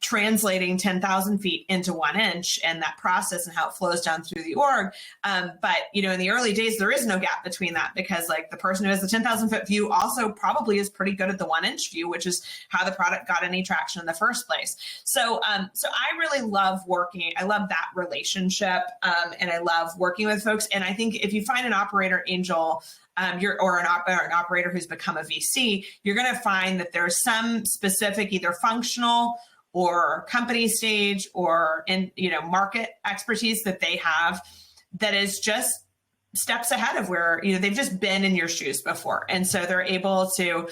translating 10,000 feet into 1 inch and that process and how it flows down through the org. But in the early days, there is no gap between that because the person who has the 10,000 foot view also probably is pretty good at the 1 inch view, which is how the product got any traction in the first place. So I really love I love that relationship. And I love working with folks. And I think if you find an operator angel, an operator who's become a VC, you're going to find that there's some specific either functional or company stage or market expertise that they have that is just steps ahead of where they've just been in your shoes before, and so they're able to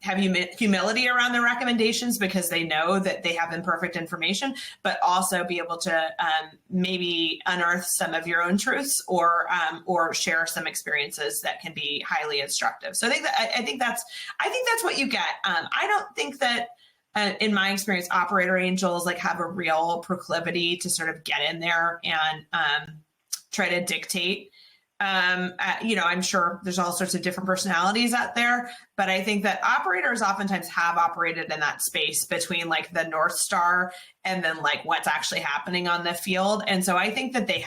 have humility around their recommendations because they know that they have imperfect information, but also be able to maybe unearth some of your own truths or share some experiences that can be highly instructive. So I think that's what you get. I don't think that. In my experience, operator angels have a real proclivity to sort of get in there and try to dictate. I'm sure there's all sorts of different personalities out there, but I think that operators oftentimes have operated in that space between the North Star and then what's actually happening on the field. And so I think that they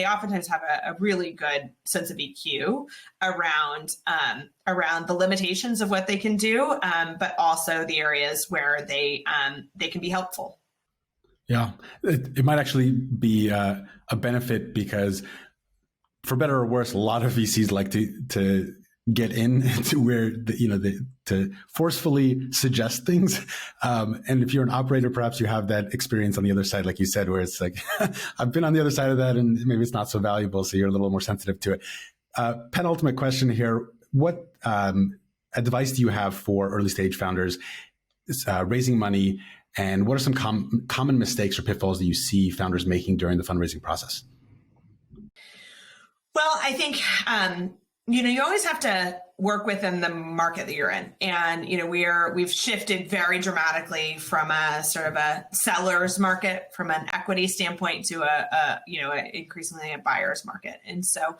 oftentimes have a really good sense of EQ around the limitations of what they can do, but also the areas where they can be helpful. Yeah, it might actually be a benefit because, for better or worse, a lot of VCs like to get into where to forcefully suggest things. And if you're an operator, perhaps you have that experience on the other side, like you said, where it's like, I've been on the other side of that, and maybe it's not so valuable, so you're a little more sensitive to it. Penultimate question here: what advice do you have for early stage founders raising money? And what are some common mistakes or pitfalls that you see founders making during the fundraising process? Well, I think, you always have to work within the market that you're in. And, we've shifted very dramatically from a sort of a seller's market from an equity standpoint to increasingly a buyer's market. And so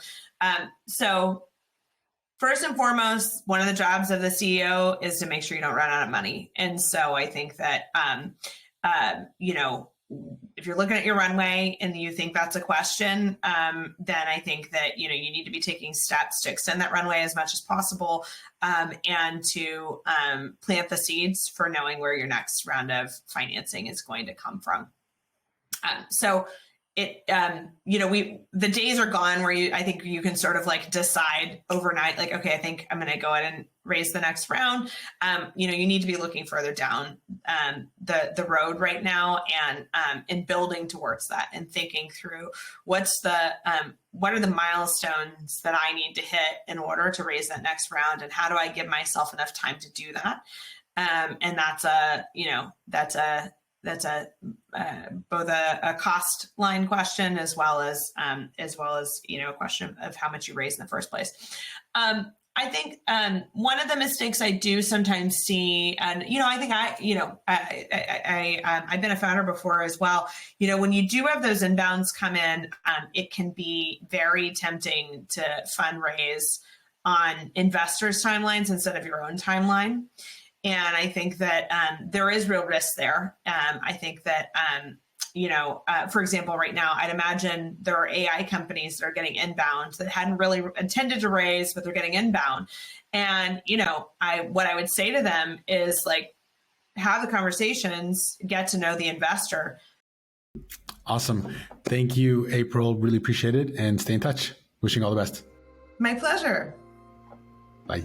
first and foremost, one of the jobs of the CEO is to make sure you don't run out of money. And so I think that, if you're looking at your runway and you think that's a question, then I think that, you need to be taking steps to extend that runway as much as possible, and to plant the seeds for knowing where your next round of financing is going to come from. The days are gone where I think you can sort of like decide overnight, like, okay, I think I'm going to go ahead and raise the next round. You need to be looking further down the road right now, and building towards that and thinking through what are the milestones that I need to hit in order to raise that next round, and how do I give myself enough time to do that? And that's both a cost line question as well as a question of how much you raise in the first place. I think one of the mistakes I do sometimes see, and I think I've been a founder before as well. When you do have those inbounds come in, it can be very tempting to fundraise on investors' timelines instead of your own timeline. And I think that there is real risk there. I think that, for example, right now, I'd imagine there are AI companies that are getting inbound that hadn't really intended to raise, but they're getting inbound. And, what I would say to them is, like, have the conversations, get to know the investor. Awesome. Thank you, April. Really appreciate it. And stay in touch. Wishing all the best. My pleasure. Bye.